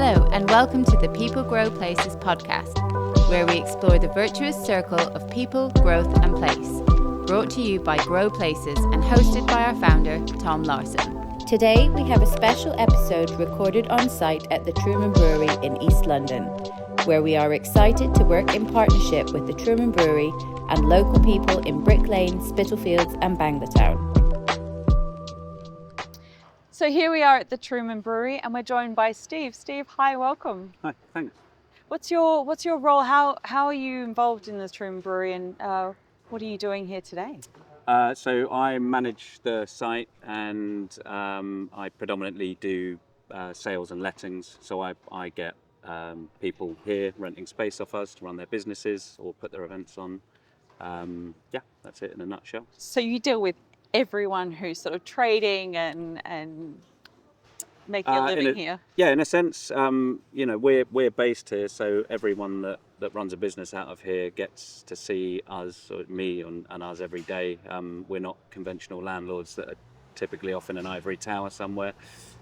Hello, and welcome to the People Grow Places podcast, where we explore the virtuous circle of people, growth, and place. Brought to you by Grow Places and hosted by our founder, Tom Larsson. Today, we have a special episode recorded on site at the Truman Brewery in East London, where we are excited to work in partnership with the Truman Brewery and local people in Brick Lane, Spitalfields, and Banglatown. So here we are at the Truman Brewery and we're joined by Steve. Steve, hi, welcome. Hi, thanks. What's your role? How are you involved in the Truman Brewery and what are you doing here today? So I manage the site and I predominantly do sales and lettings. So I get people here renting space off us to run their businesses or put their events on. Yeah, that's it in a nutshell. So you deal with everyone who's sort of trading and making a living here? Yeah, in a sense, we're based here, so everyone that runs a business out of here gets to see us, or me and us every day. We're not conventional landlords that are typically off in an ivory tower somewhere.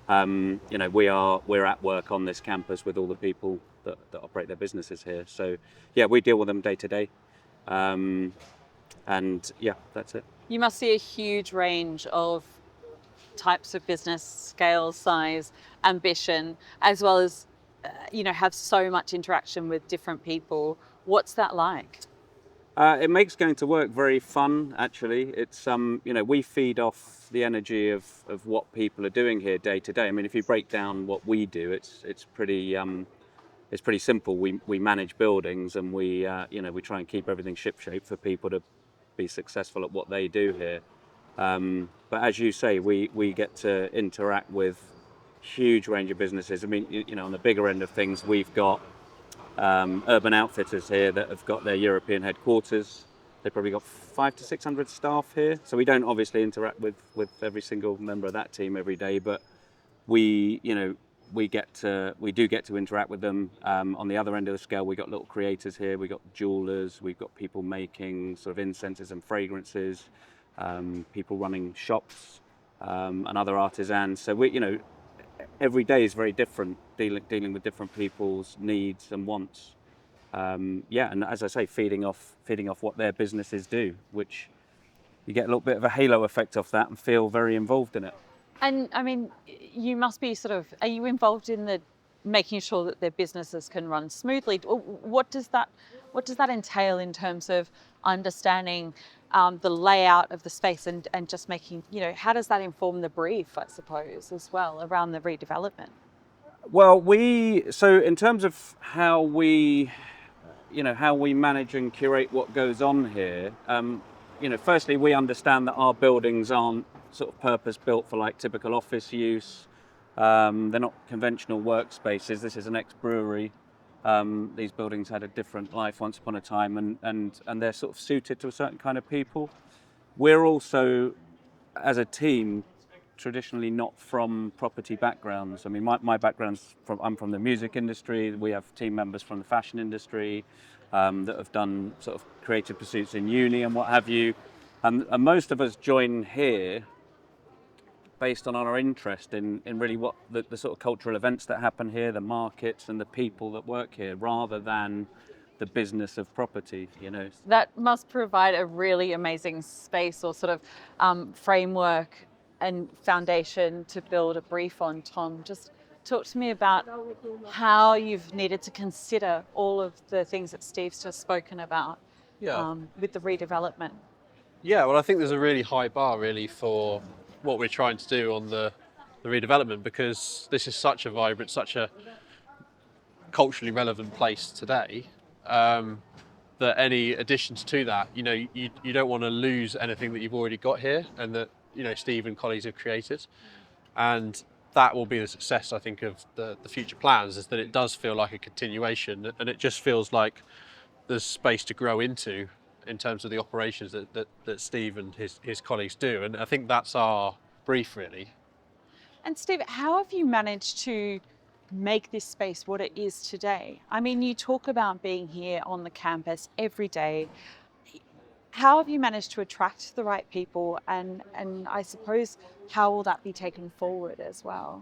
We're at work on this campus with all the people that operate their businesses here. So yeah, we deal with them day to day. And yeah, that's it. You must see a huge range of types of business, scale, size, ambition, as well as, have so much interaction with different people. What's that like? It makes going to work very fun, actually. It's, we feed off the energy of what people are doing here day to day. I mean, if you break down what we do, it's pretty simple. We manage buildings and we try and keep everything shipshape for people to be successful at what they do here. But as you say, we get to interact with huge range of businesses. I mean, on the bigger end of things, we've got Urban Outfitters here that have got their European headquarters. They've probably got 500 to 600 staff here. So we don't obviously interact with every single member of that team every day, but we do get to interact with them. On the other end of the scale, we've got little creators here. We've got jewelers, we've got people making sort of incenses and fragrances, people running shops, and other artisans. So every day is very different, dealing with different people's needs and wants. And as I say, feeding off what their businesses do, which you get a little bit of a halo effect off that and feel very involved in it. And I mean, you must be are you involved in the making sure that their businesses can run smoothly? What does that entail in terms of understanding the layout of the space and just making, how does that inform the brief, I suppose, as well, around the redevelopment? Well, so in terms of how we manage and curate what goes on here, firstly, we understand that our buildings aren't sort of purpose built for like typical office use. They're not conventional workspaces. This is an ex-brewery. These buildings had a different life once upon a time, and they're sort of suited to a certain kind of people. We're also, as a team, traditionally not from property backgrounds. I mean, my background's I'm from the music industry. We have team members from the fashion industry that have done sort of creative pursuits in uni and what have you. And most of us join here based on our interest in really what the sort of cultural events that happen here, the markets and the people that work here, rather than the business of property, That must provide a really amazing space or sort of framework and foundation to build a brief on, Tom. Just talk to me about how you've needed to consider all of the things that Steve's just spoken about with the redevelopment. Yeah, well, I think there's a really high bar really for what we're trying to do on the redevelopment, because this is such a vibrant, such a culturally relevant place today, that any additions to that, you don't want to lose anything that you've already got here and that, Steve and colleagues have created. And that will be the success, I think, of the future plans, is that it does feel like a continuation, and it just feels like there's space to grow into in terms of the operations that Steve and his colleagues do. And I think that's our brief, really. And Steve, how have you managed to make this space what it is today? I mean, you talk about being here on the campus every day. How have you managed to attract the right people? And I suppose, how will that be taken forward as well?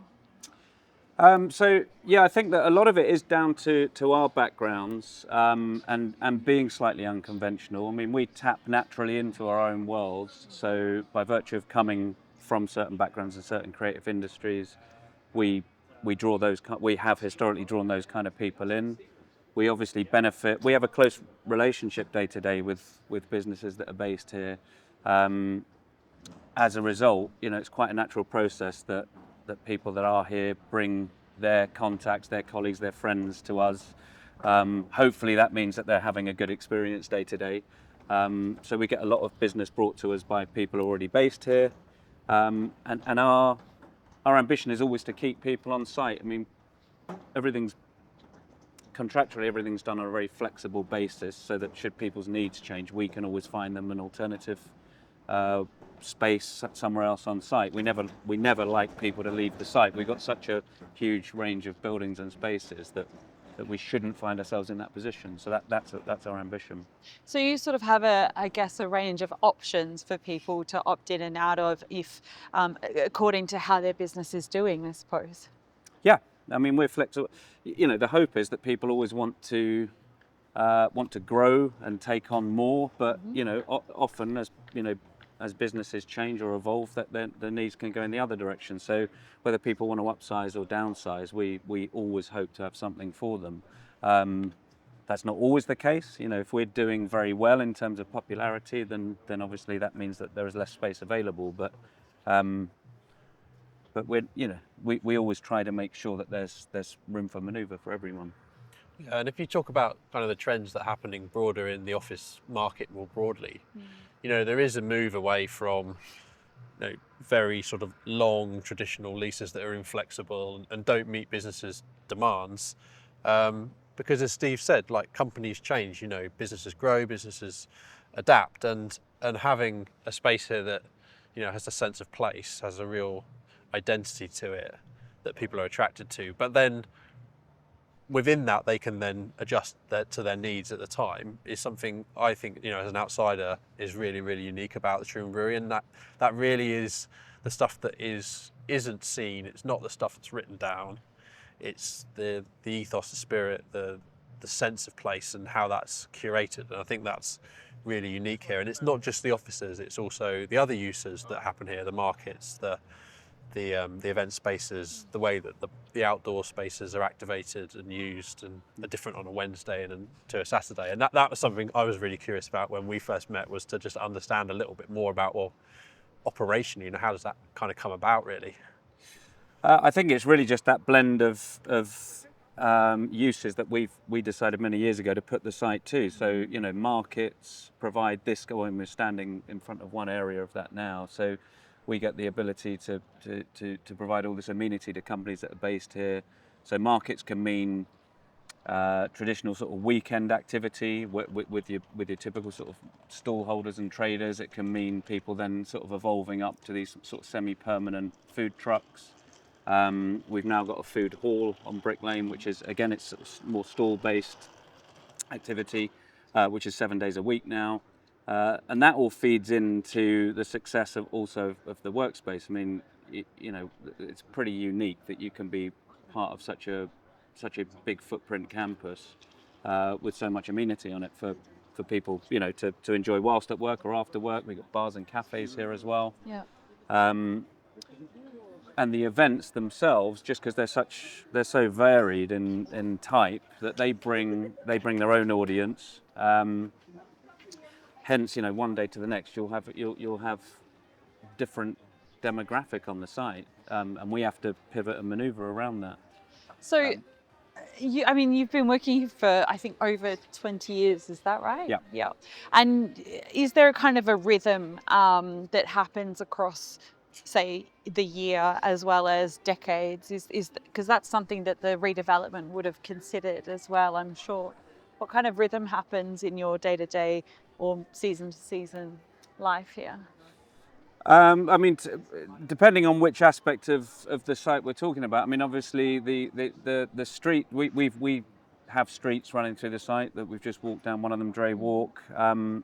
So yeah, I think that a lot of it is down to our backgrounds and being slightly unconventional. I mean, we tap naturally into our own worlds. So by virtue of coming from certain backgrounds and certain creative industries, we we have historically drawn those kind of people in. We obviously benefit. We have a close relationship day to day with businesses that are based here. Um, as a result, it's quite a natural process that people that are here bring their contacts, their colleagues, their friends to us. Hopefully that means that they're having a good experience day to day. So we get a lot of business brought to us by people already based here. And our ambition is always to keep people on site. I mean, contractually everything's done on a very flexible basis, so that should people's needs change, we can always find them an alternative space somewhere else on site. We never like people to leave the site. We've got such a huge range of buildings and spaces that we shouldn't find ourselves in that position. So that's our ambition. So you sort of have a range of options for people to opt in and out of, if according to how their business is doing, I suppose. Yeah, I mean, we're flexible. The hope is that people always want to grow and take on more, but often as businesses change or evolve, that the needs can go in the other direction. So whether people want to upsize or downsize, we always hope to have something for them. That's not always the case. If we're doing very well in terms of popularity, then obviously that means that there is less space available. But we always try to make sure that there's room for manoeuvre for everyone. Yeah, and if you talk about kind of the trends that are happening broader in the office market more broadly, there is a move away from very sort of long traditional leases that are inflexible and don't meet businesses' demands. Because as Steve said, like, companies change, businesses grow, businesses adapt, and having a space here that has a sense of place, has a real identity to it that people are attracted to, but then within that they can then adjust to their needs at the time, is something I think, as an outsider, is really, really unique about the Truman Brewery. And that really is the stuff that isn't seen. It's not the stuff that's written down. It's the ethos, the spirit, the sense of place, and how that's curated. And I think that's really unique here. And it's not just the offices, it's also the other uses that happen here, the markets, the event spaces, the way that the outdoor spaces are activated and used and are different on a Wednesday and to a Saturday. And that was something I was really curious about when we first met, was to just understand a little bit more about, well, operationally, how does that kind of come about, really? I think it's really just that blend of uses that we decided many years ago to put the site to. So markets provide this. When we're standing in front of one area of that now, so we get the ability to provide all this amenity to companies that are based here. So markets can mean traditional sort of weekend activity with your typical sort of stall holders and traders. It can mean people then sort of evolving up to these sort of semi-permanent food trucks. We've now got a food hall on Brick Lane, which is, again, it's sort of more stall-based activity, which is 7 days a week now. And that all feeds into the success of the workspace. I mean, it's pretty unique that you can be part of such a big footprint campus with so much amenity on it for people, to enjoy whilst at work or after work. We've got bars and cafes here as well. Yeah. And the events themselves, just because they're so varied in type, that they bring their own audience. Hence, one day to the next, you'll have different demographic on the site, and we have to pivot and manoeuvre around that. So, you've been working here for, I think, over 20 years. Is that right? Yeah. Yeah. And is there a kind of a rhythm that happens across, say, the year as well as decades? Is because that's something that the redevelopment would have considered as well, I'm sure. What kind of rhythm happens in your day-to-day or season-to-season life here? Depending on which aspect of the site we're talking about. I mean, obviously the street, we have streets running through the site that we've just walked down. One of them, Dre Walk.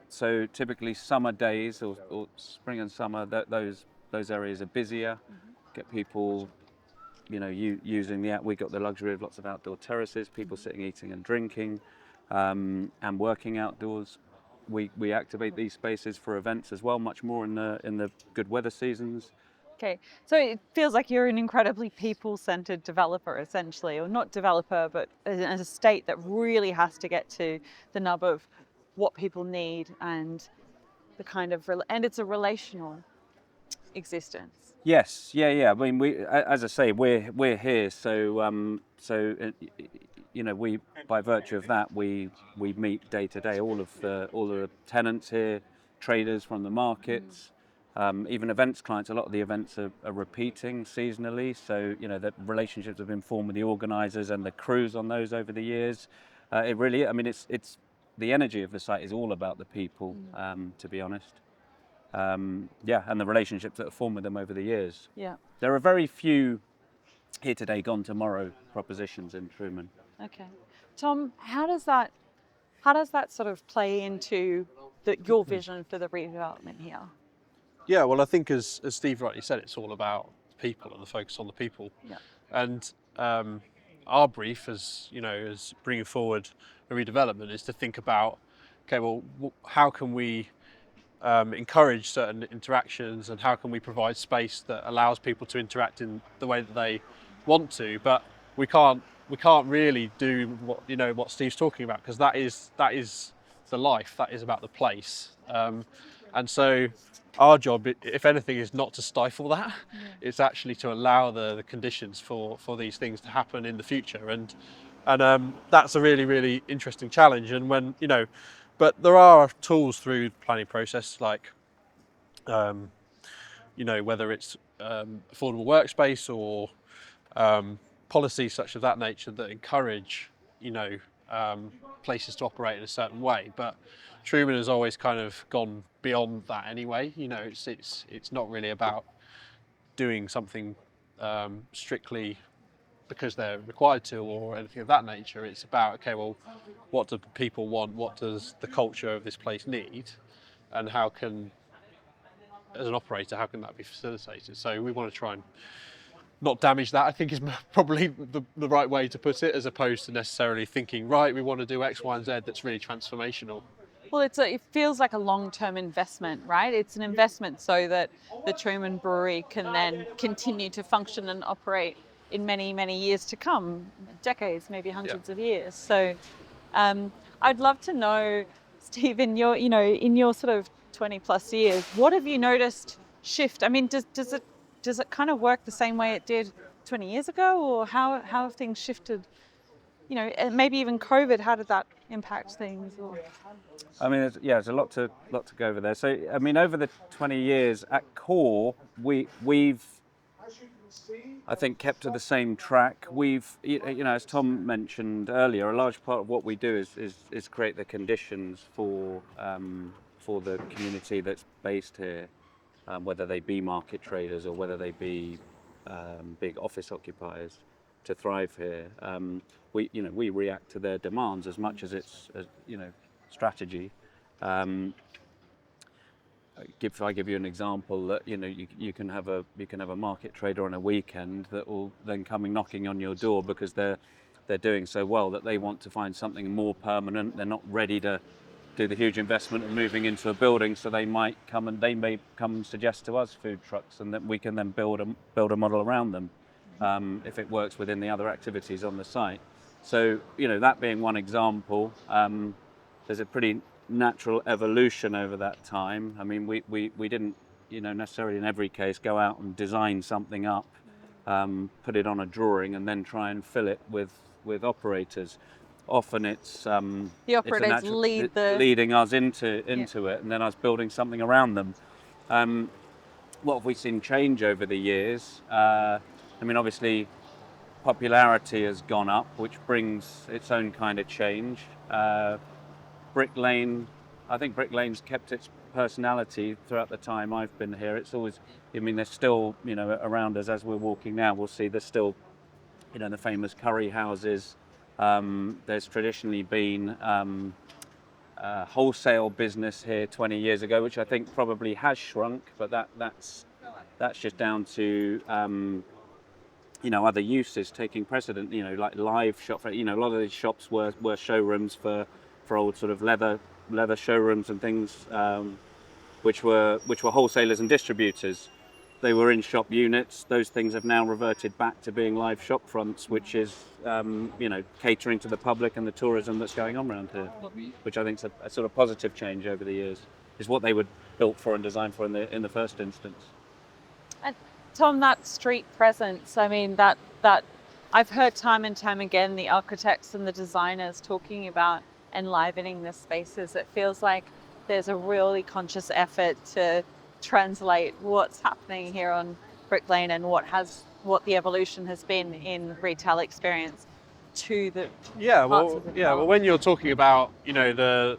So typically summer days or spring and summer, those areas are busier. Get people using we got the luxury of lots of outdoor terraces, people sitting, eating and drinking, and working outdoors. We activate these spaces for events as well, much more in the good weather seasons. Okay, so it feels like you're an incredibly people-centered developer, essentially, or not developer, but an estate that really has to get to the nub of what people need and the kind of, and it's a relational existence. Yes, yeah. I mean, as I say, we're here, so we, by virtue of that, we meet day to day all of the tenants here, traders from the markets, even events clients. A lot of the events are repeating seasonally, so the relationships have been formed with the organisers and the crews on those over the years. It really, I mean, it's the energy of the site is all about the people, to be honest. And the relationships that are formed with them over the years. Yeah. There are very few here today, gone tomorrow propositions in Truman. Okay. Tom, how does that sort of play into your vision for the redevelopment here? Yeah, well, I think as Steve rightly said, it's all about people and the focus on the people. Yeah. And our brief, as bringing forward a redevelopment, is to think about, okay, well, how can we encourage certain interactions, and how can we provide space that allows people to interact in the way that they want to, but we can't really do what Steve's talking about, because that is the life, that is about the place, and so our job, if anything, is not to stifle that. It's actually to allow the conditions for these things to happen in the future, and that's a really, really interesting challenge. And when but there are tools through the planning process, like whether it's affordable workspace or policies such of that nature that encourage places to operate in a certain way. But Truman has always kind of gone beyond that anyway. It's not really about doing something strictly because they're required to or anything of that nature. It's about, okay, well, what do people want? What does the culture of this place need? And how can, as an operator, how can that be facilitated? So we want to try and not damage that, I think, is probably the right way to put it, as opposed to necessarily thinking, right, we want to do X, Y, and Z that's really transformational. Well, it feels like a long-term investment, right? It's an investment so that the Truman Brewery can then continue to function and operate in many, many years to come, decades, maybe hundreds of years. So I'd love to know, Steve, in your sort of 20 plus years, what have you noticed shift? I mean, does it kind of work the same way it did 20 years ago, or how have things shifted? Maybe even COVID, how did that impact things? Or... I mean, there's a lot to go over there. So, I mean, over the 20 years at core, we've I think kept to the same track. We've, as Tom mentioned earlier, a large part of what we do is create the conditions for the community that's based here, whether they be market traders or whether they be big office occupiers, to thrive here. We react to their demands as much as it's strategy. If I give you an example, that you can have a market trader on a weekend that will then come knocking on your door because they're doing so well that they want to find something more permanent. They're not ready to do the huge investment of moving into a building, so they may come and suggest to us food trucks, and that we can then build a model around them if it works within the other activities on the site. So that being one example, there's a pretty natural evolution over that time. I mean, we didn't necessarily in every case go out and design something up, put it on a drawing and then try and fill it with operators. Often it's the operators leading us into it, and then us building something around them. What have we seen change over the years? I mean, obviously popularity has gone up, which brings its own kind of change. Brick Lane, I think Brick Lane's kept its personality throughout the time I've been here. It's always, I mean, there's still, around us as we're walking now, we'll see there's still, the famous curry houses. There's traditionally been a wholesale business here 20 years ago, which I think probably has shrunk, but that's just down to other uses taking precedent, like live shop. A lot of these shops were showrooms for old sort of leather showrooms and things, which were wholesalers and distributors. They were in shop units. Those things have now reverted back to being live shop fronts, which is catering to the public and the tourism that's going on around here, which I think is a sort of positive change over the years. Is what they were built for and designed for in the first instance. And Tom, that street presence, I mean, that I've heard time and time again the architects and the designers talking about enlivening the spaces. It feels like there's a really conscious effort to translate what's happening here on Brick Lane and what the evolution has been in retail experience to the parts of the town. Well, when you're talking about the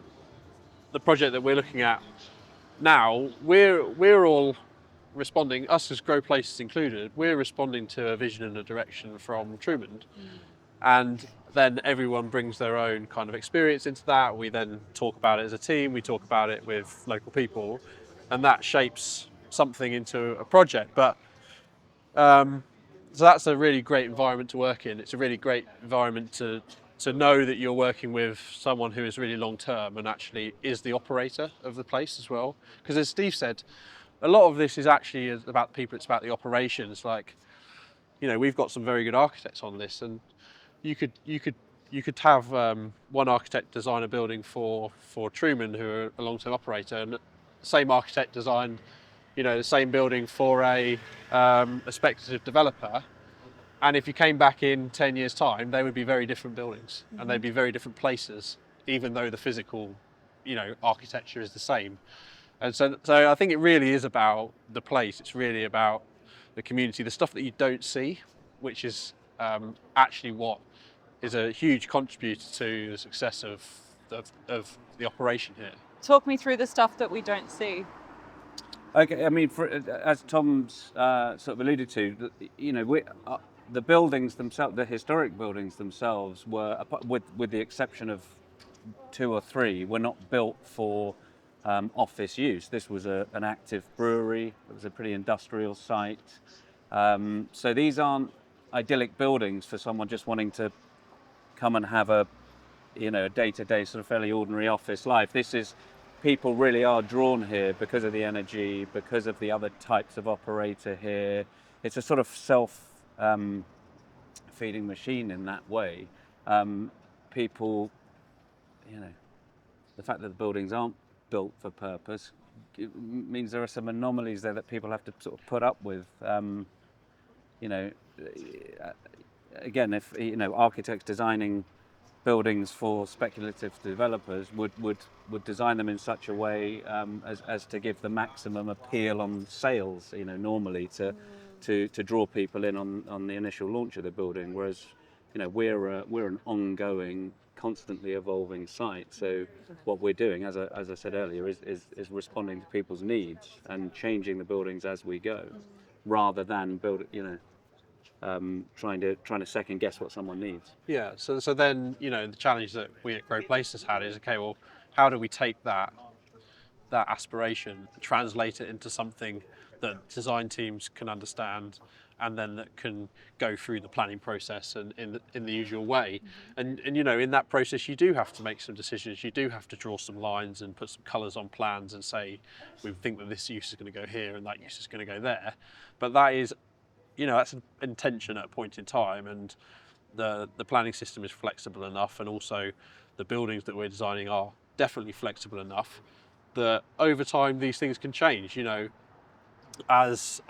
project that we're looking at now, we're all responding, us as Grow Places included, we're responding to a vision and a direction from Truman. And then everyone brings their own kind of experience into that. We then talk about it as a team, we talk about it with local people, and that shapes something into a project. But so that's a really great environment to work in. It's a really great environment to know that you're working with someone who is really long term and actually is the operator of the place as well. Because as Steve said, a lot of this is actually about the people, it's about the operations. Like, we've got some very good architects on this, and you could have one architect design a building for Truman, who are a long-term operator, and the same architect designed, the same building for a speculative developer. And if you came back in 10 years' time, they would be very different buildings, and they'd be very different places, even though the physical, architecture is the same. And so I think it really is about the place. It's really about the community, the stuff that you don't see, which is actually what is a huge contributor to the success of the operation here. Talk me through the stuff that we don't see. Okay, I mean, as Tom's sort of alluded to, the buildings themselves, the historic buildings themselves, were, with the exception of 2 or 3, were not built for office use. This was an active brewery. It was a pretty industrial site. So these aren't idyllic buildings for someone just wanting to come and have a day-to-day sort of fairly ordinary office life. People really are drawn here because of the energy, because of the other types of operator here. It's a sort of self-feeding machine in that way. People, the fact that the buildings aren't built for purpose means there are some anomalies there that people have to sort of put up with. Again, if architects designing buildings for speculative developers would design them in such a way as to give the maximum appeal on sales, normally to draw people in on the initial launch of the building, whereas we're an ongoing, constantly evolving site. So what we're doing, as I said earlier, is responding to people's needs and changing the buildings as we go, rather than trying to second guess what someone needs. Yeah. So then the challenge that we at Grow Places had is, okay, well, how do we take that aspiration, translate it into something that design teams can understand, and then that can go through the planning process and in the usual way. And in that process, you do have to make some decisions. You do have to draw some lines and put some colours on plans and say, we think that this use is going to go here and that use is going to go there. But that is, that's an intention at a point in time, and the planning system is flexible enough, and also the buildings that we're designing are definitely flexible enough that over time these things can change. As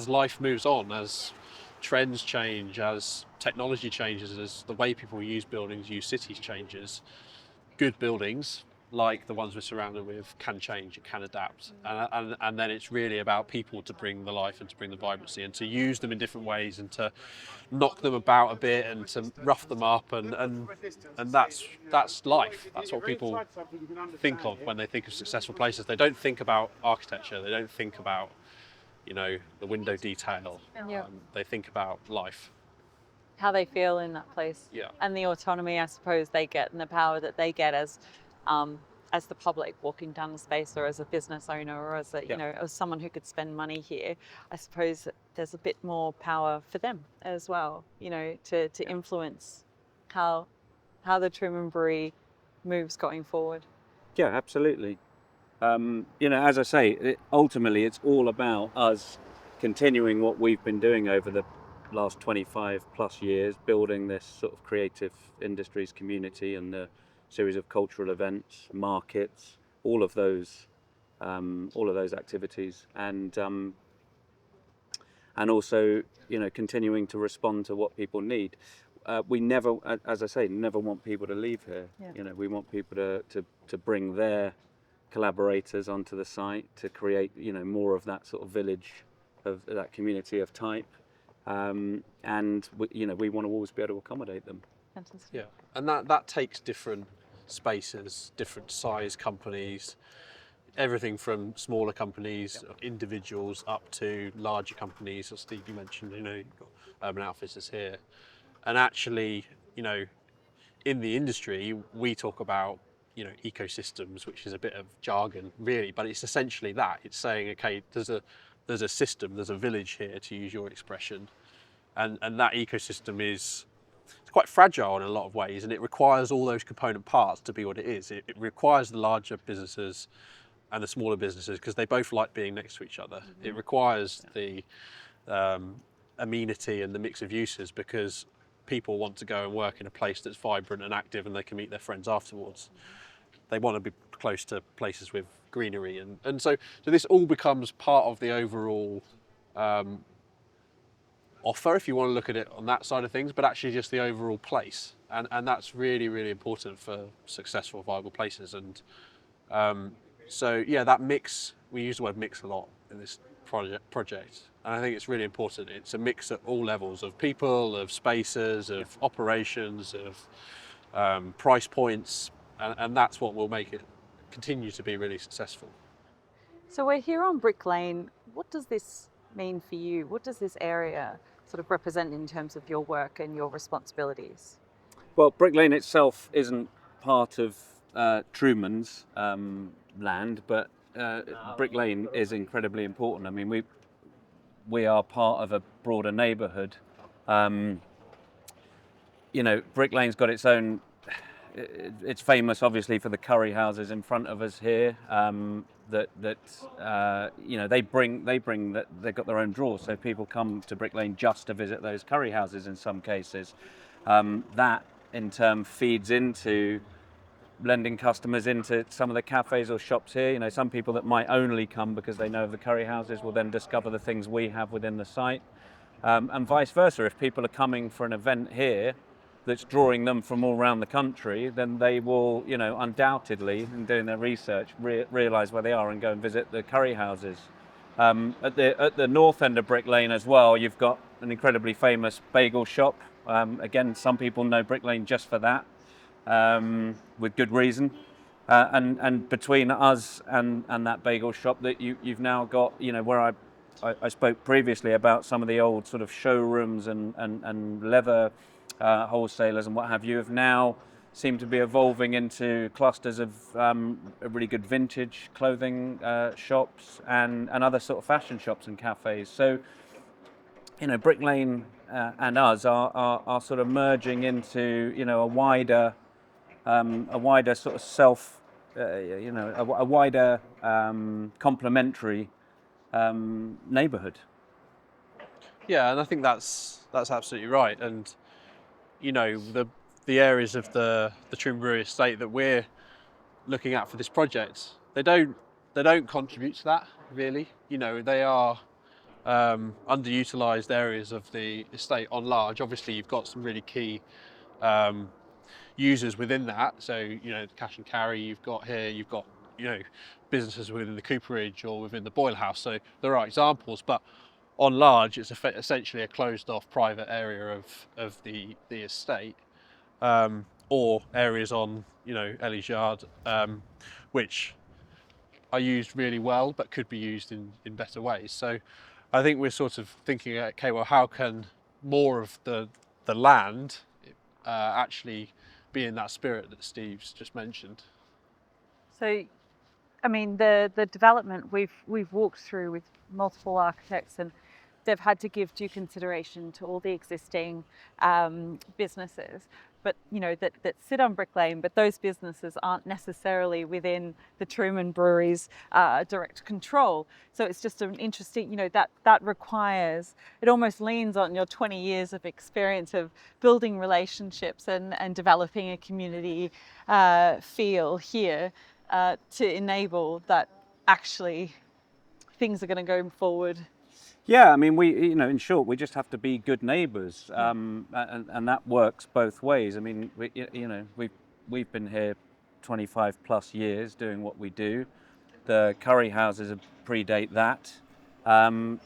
life moves on, as trends change, as technology changes, as the way people use buildings, use cities changes, good buildings like the ones we're surrounded with can change, it can adapt, and then it's really about people to bring the life and to bring the vibrancy and to use them in different ways and to knock them about a bit and to rough them up, and that's life. That's what people think of when they think of successful places. They don't think about architecture, they don't think about the window detail. They think about life, how they feel in that place, yeah, and the autonomy I suppose they get and the power that they get as as the public walking down the space, or as a business owner, or as a, Yeah. as someone who could spend money here, I suppose that there's a bit more power for them as well, to influence how the Truman Brewery moves going forward. Yeah, absolutely. As I say, ultimately it's all about us continuing what we've been doing over the last 25 plus years, building this sort of creative industries community and a series of cultural events, markets, all of those activities, and also continuing to respond to what people need. We never, as I say, never want people to leave here. Yeah. We want people to bring their collaborators onto the site to create more of that sort of village, of that community of type, and we want to always be able to accommodate them. Fantastic. Yeah, and that takes different spaces, different size companies, everything from smaller companies, individuals, up to larger companies. As Steve, you mentioned, you've got Urban Outfitters here, and actually, in the industry, we talk about ecosystems, which is a bit of jargon, really, but it's essentially that. It's saying, okay, there's a system, there's a village here, to use your expression, and that ecosystem it's quite fragile in a lot of ways, and it requires all those component parts to be what it is. It requires the larger businesses and the smaller businesses because they both like being next to each other. Mm-hmm. It requires the amenity and the mix of uses because people want to go and work in a place that's vibrant and active and they can meet their friends afterwards. They want to be close to places with greenery, and so this all becomes part of the overall offer, if you want to look at it on that side of things, but actually just the overall place, and that's really, really important for successful, viable places. And so yeah, that mix, we use the word mix a lot in this project, and I think it's really important. It's a mix at all levels of people, of spaces, of operations, of price points, and that's what will make it continue to be really successful. So we're here on Brick Lane. What does this mean for you? What does this area sort of represent in terms of your work and your responsibilities? Well, Brick Lane itself isn't part of Truman's land, but Brick Lane is incredibly important. I mean, we are part of a broader neighbourhood. Brick Lane's got its own. It's famous, obviously, for the curry houses in front of us here. They bring that they've got their own draws, so people come to Brick Lane just to visit those curry houses in some cases. That in turn feeds into lending customers into some of the cafes or shops here. Some people that might only come because they know of the curry houses will then discover the things we have within the site, and vice versa. If people are coming for an event here that's drawing them from all around the country, then they will, undoubtedly, in doing their research, realise where they are and go and visit the curry houses. At the north end of Brick Lane as well, you've got an incredibly famous bagel shop. Again, some people know Brick Lane just for that, with good reason. And between us and that bagel shop, that you've now got, where I spoke previously about some of the old sort of showrooms and leather wholesalers and what have you, have now seemed to be evolving into clusters of really good vintage clothing shops and other sort of fashion shops and cafes. So, Brick Lane and us are sort of merging into a wider sort of a wider complementary neighbourhood. Yeah, and I think that's absolutely right. And the areas of the Truman Brewery estate that we're looking at for this project, they don't contribute to that really. They are underutilised areas of the estate on large. Obviously, you've got some really key users within that. So cash and carry you've got here. You've got businesses within the cooperage or within the boil house. So there are examples, but on large, it's essentially a closed-off private area of the estate, or areas on Ellie's Yard, which are used really well, but could be used in better ways. So I think we're sort of thinking, okay, well, how can more of the land actually be in that spirit that Steve's just mentioned? So, I mean, the development we've walked through with multiple architects, and they've had to give due consideration to all the existing businesses, but that sit on Brick Lane. But those businesses aren't necessarily within the Truman Brewery's direct control. So it's just an interesting, that requires, it almost leans on your 20 years of experience of building relationships and developing a community feel here. To enable that actually things are going to go forward. Yeah, I mean, in short, we just have to be good neighbours, and that works both ways. I mean, we've been here 25 plus years doing what we do. The curry houses predate that, and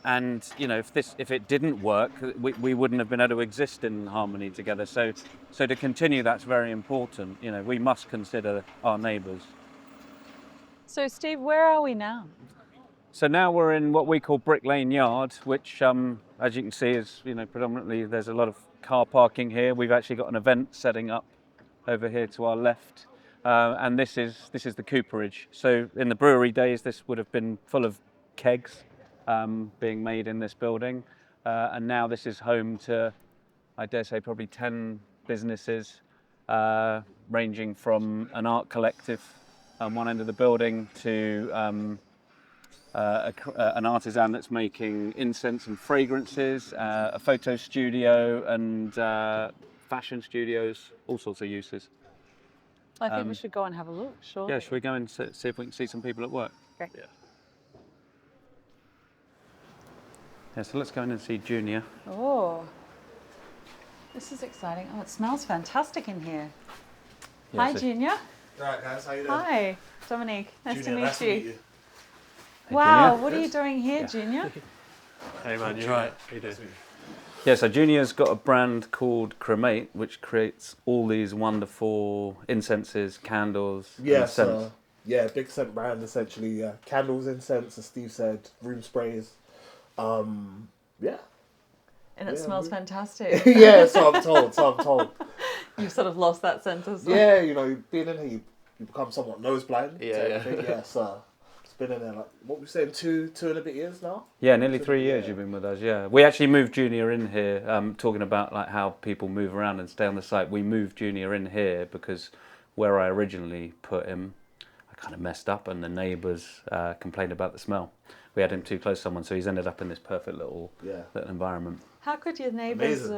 if it didn't work, we wouldn't have been able to exist in harmony together. So to continue, that's very important. We must consider our neighbours. So Steve, where are we now? So now we're in what we call Brick Lane Yard, which, as you can see, is predominantly there's a lot of car parking here. We've actually got an event setting up over here to our left, and this is the cooperage. So in the brewery days, this would have been full of kegs being made in this building, and now this is home to, I dare say, probably 10 businesses, ranging from an art collective on one end of the building to an artisan that's making incense and fragrances, a photo studio, and fashion studios, all sorts of uses. I think we should go and have a look, sure. Yeah, should we go and see if we can see some people at work? Great. Yeah, so let's go in and see Junior. Oh, this is exciting. Oh, it smells fantastic in here. Yeah, Hi, Junior. Right, guys, how you doing? Hi, Dominique. Nice Junior, to meet you. Hey, Wow, Junior. what are you doing here, Junior? Hey man, you're right. How you doing? Yeah, so Junior's got a brand called Cremate, which creates all these wonderful incenses, candles, Yeah, and scents. big scent brand essentially. Candles, incense, as Steve said, room sprays. Yeah. And it Yeah, smells fantastic. Yeah, so I'm told. You've sort of lost that sense as well. Yeah, being in here, you become somewhat nose blind. Yeah, to yeah. everything. Yeah, so it's been in there like what we saying, two and a bit years now. Yeah, nearly 3 years you've been with us. Yeah, we actually moved Junior in here. Talking about like how people move around and stay on the site. We moved Junior in here because where I originally put him, I kind of messed up, and the neighbours complained about the smell. We had him too close to someone, so he's ended up in this perfect little environment. How could your neighbours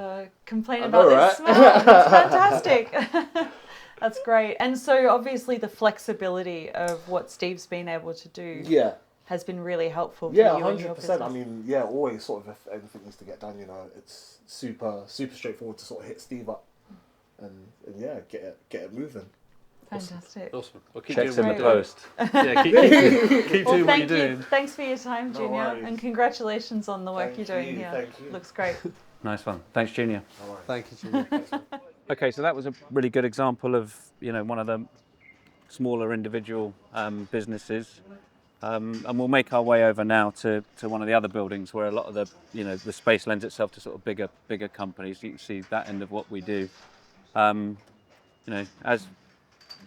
complain I about know, this right? smell? That's fantastic. That's great. And so obviously the flexibility of what Steve's been able to do has been really helpful for you and your 100%. business. I mean, always sort of if anything needs to get done, it's super straightforward to sort of hit Steve up and get it moving. Fantastic. Awesome. Well, keep Checks doing in what the you're doing. post. Yeah, keep Well, doing what thank you're you. doing. Thanks for your time, No Junior, worries. and congratulations on the work Thank you're doing you, here. thank you. Looks great. Nice one. Thanks, Junior. No worries. Thank you, Junior. Okay, so that was a really good example of one of the smaller individual businesses, and we'll make our way over now to one of the other buildings where a lot of the space lends itself to sort of bigger companies. You can see that end of what we do.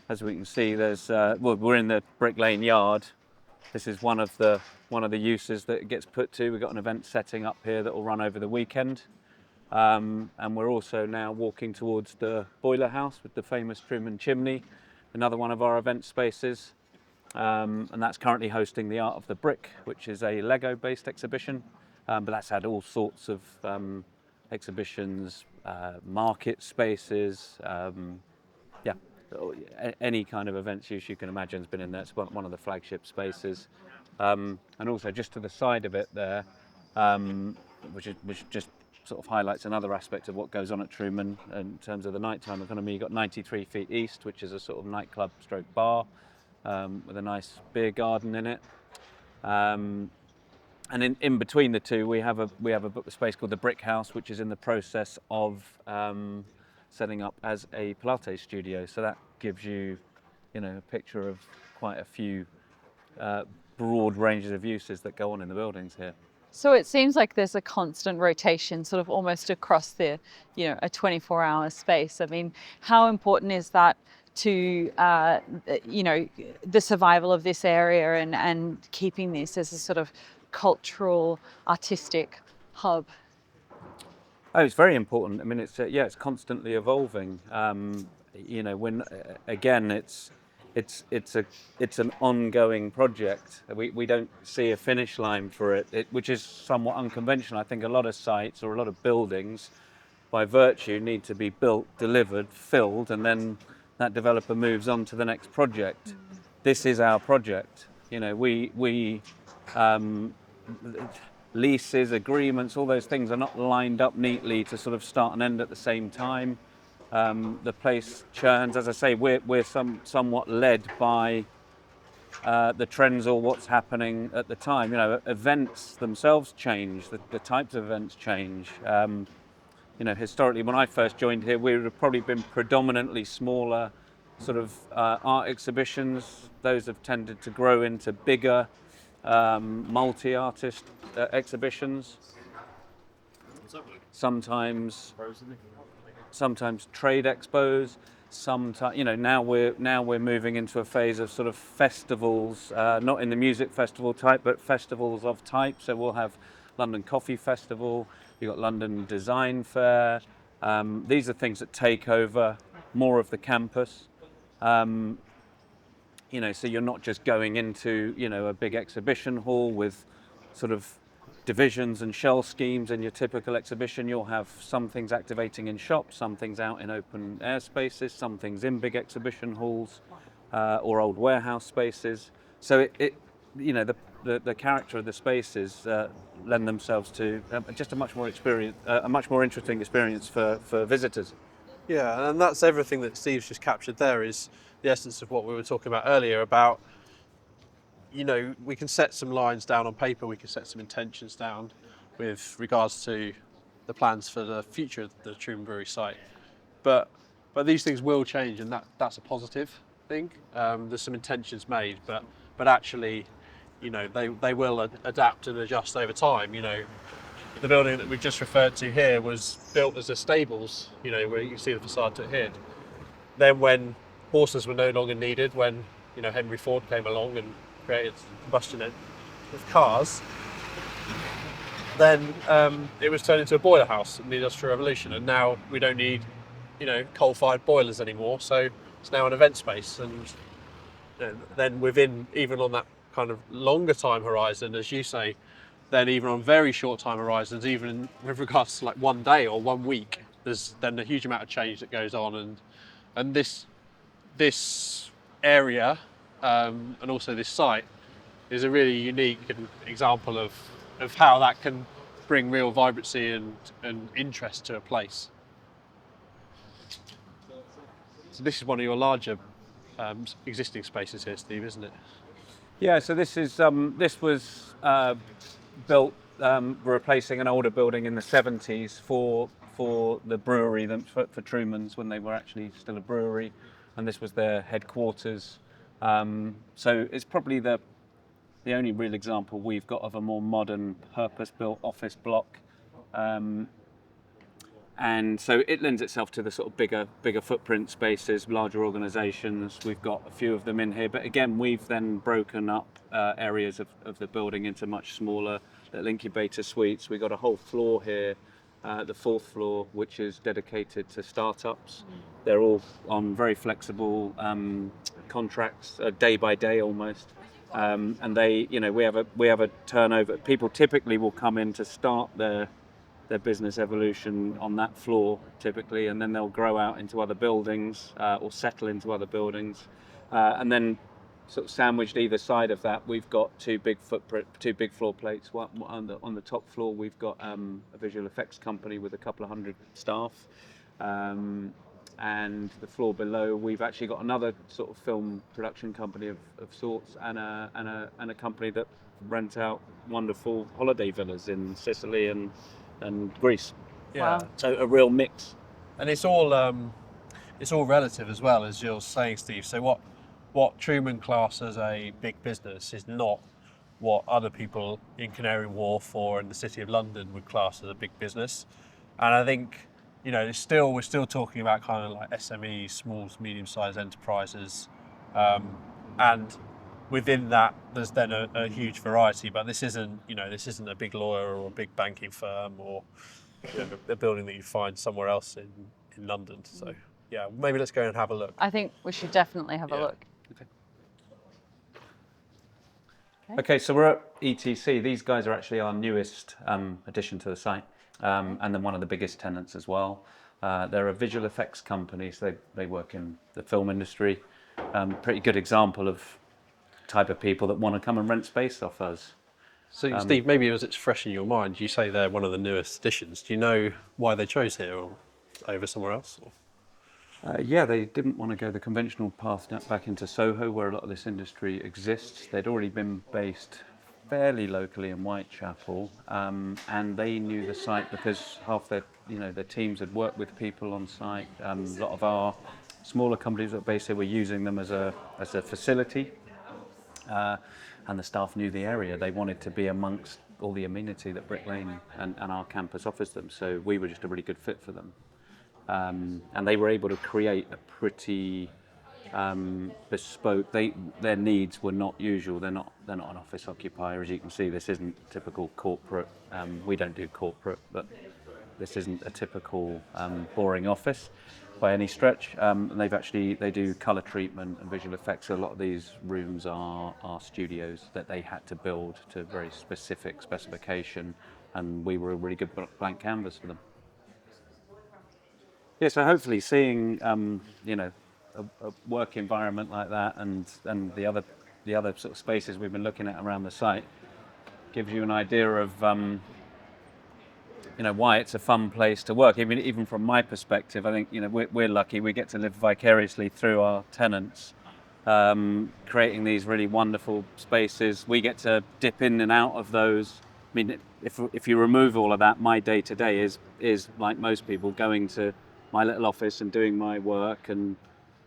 As we can see, there's we're in the Brick Lane Yard. This is one of the uses that it gets put to. We've got an event setting up here that will run over the weekend. And we're also now walking towards the boiler house with the famous Truman chimney, another one of our event spaces. And that's currently hosting the Art of the Brick, which is a Lego-based exhibition. But that's had all sorts of exhibitions, market spaces, any kind of events use you can imagine has been in there. It's one of the flagship spaces. And also just to the side of it there, which just sort of highlights another aspect of what goes on at Truman in terms of the nighttime economy. You've got 93 Feet East, which is a sort of nightclub stroke bar with a nice beer garden in it. And in between the two, we have a space called the Brick House, which is in the process of setting up as a Pilates studio. So that gives you, a picture of quite a few broad ranges of uses that go on in the buildings here. So it seems like there's a constant rotation sort of almost across the, a 24-hour space. I mean, how important is that to the survival of this area and keeping this as a sort of cultural, artistic hub? Oh, it's very important. I mean, it's constantly evolving. When again, it's an ongoing project. We don't see a finish line for it, which is somewhat unconventional. I think a lot of sites or a lot of buildings, by virtue, need to be built, delivered, filled, and then that developer moves on to the next project. This is our project. We leases, agreements, all those things are not lined up neatly to sort of start and end at the same time. The place churns. As I say, we're somewhat led by the trends or what's happening at the time. Events themselves change, the types of events change. Historically, when I first joined here, we would have probably been predominantly smaller sort of art exhibitions. Those have tended to grow into bigger multi-artist exhibitions. Sometimes trade expos. Sometimes, now we're moving into a phase of sort of festivals, not in the music festival type, but festivals of type. So we'll have London Coffee Festival. You've got London Design Fair. These are things that take over more of the campus. So you're not just going into, a big exhibition hall with sort of divisions and shell schemes in your typical exhibition. You'll have some things activating in shops, some things out in open air spaces, some things in big exhibition halls or old warehouse spaces. So the character of the spaces lend themselves to just a much more interesting experience for visitors. Yeah, and that's everything that Steve's just captured there, is the essence of what we were talking about earlier about, we can set some lines down on paper, we can set some intentions down with regards to the plans for the future of the Truman Brewery site. But these things will change, and that's a positive thing. There's some intentions made, but actually, they will adapt and adjust over time. The building that we just referred to here was built as a stables, where you can see the facade to it here. Then when horses were no longer needed, when, Henry Ford came along and created combustion with cars, then it was turned into a boiler house in the Industrial Revolution. And now we don't need, coal-fired boilers anymore. So it's now an event space. And then within, even on that kind of longer time horizon, as you say, then even on very short time horizons, even with regards to like 1 day or 1 week, there's then a huge amount of change that goes on, and this area and also this site is a really unique example of how that can bring real vibrancy and interest to a place. So this is one of your larger existing spaces here, Steve, isn't it? Yeah. So this was built replacing an older building in the 70s for the brewery, for Truman's, when they were actually still a brewery, and this was their headquarters. So it's probably the only real example we've got of a more modern, purpose-built office block. And so it lends itself to the sort of bigger footprint spaces, larger organisations. We've got a few of them in here, but again, we've then broken up areas of the building into much smaller little incubator suites. We've got a whole floor here, the 4th floor, which is dedicated to startups. They're all on very flexible contracts, day by day almost. And they, we have a turnover. People typically will come in to start their business evolution on that floor typically, and then they'll grow out into other buildings or settle into other buildings, and then sort of sandwiched either side of that, we've got two big floor plates. One on the top floor, we've got a visual effects company with a couple of hundred staff, and the floor below, we've actually got another sort of film production company of sorts, and a company that rent out wonderful holiday villas in Sicily and Greece. Yeah. Wow. So a real mix. And it's all relative as well, as you're saying, Steve. So what Truman class as a big business is not what other people in Canary Wharf or in the City of London would class as a big business. And I think we're still talking about kind of like SME, small to medium-sized enterprises, and within that, there's then a huge variety. But this isn't a big lawyer or a big banking firm or a building that you find somewhere else in London. So yeah, maybe let's go and have a look. I think we should definitely have a look. Okay, so we're at ETC. These guys are actually our newest addition to the site, and then one of the biggest tenants as well. They're a visual effects company, so they work in the film industry. Pretty good example of type of people that want to come and rent space off us. So Steve, maybe as it's fresh in your mind, you say they're one of the newest additions. Do you know why they chose here or over somewhere else? Or? Yeah, they didn't want to go the conventional path back into Soho, where a lot of this industry exists. They'd already been based fairly locally in Whitechapel, and they knew the site because half their teams had worked with people on site. A lot of our smaller companies that were based here were using them as a facility, and the staff knew the area. They wanted to be amongst all the amenity that Brick Lane and our campus offers them, so we were just a really good fit for them. And they were able to create a pretty bespoke. Their needs were not usual. They're not an office occupier, as you can see. This isn't typical corporate. We don't do corporate, but this isn't a typical boring office by any stretch. They do colour treatment and visual effects. So a lot of these rooms are studios that they had to build to a very specific specification, and we were a really good blank canvas for them. Yeah, so hopefully seeing a work environment like that and the other sort of spaces we've been looking at around the site gives you an idea of why it's a fun place to work. Even from my perspective, I think we're lucky. We get to live vicariously through our tenants, creating these really wonderful spaces. We get to dip in and out of those. I mean, if you remove all of that, my day to day is like most people, going to my little office and doing my work, and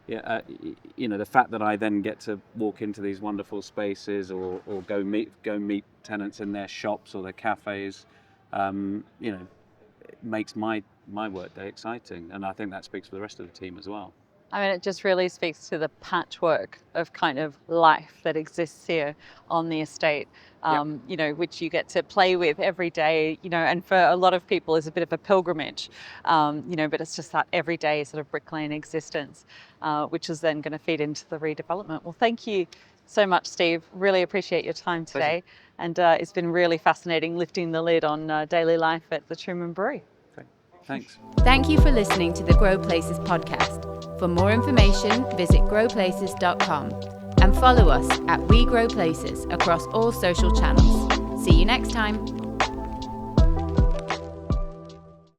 the fact that I then get to walk into these wonderful spaces or go meet tenants in their shops or their cafes, it makes my work day exciting, and I think that speaks for the rest of the team as well. I mean, it just really speaks to the patchwork of kind of life that exists here on the estate, which you get to play with every day, and for a lot of people is a bit of a pilgrimage, but it's just that everyday sort of Brick Lane existence, which is then going to feed into the redevelopment. Well, thank you so much, Steve. Really appreciate your time today. Pleasure. And it's been really fascinating lifting the lid on daily life at the Truman Brewery. Okay. Thanks. Thank you for listening to the Grow Places podcast. For more information, visit growplaces.com and follow us at We Grow Places across all social channels. See you next time.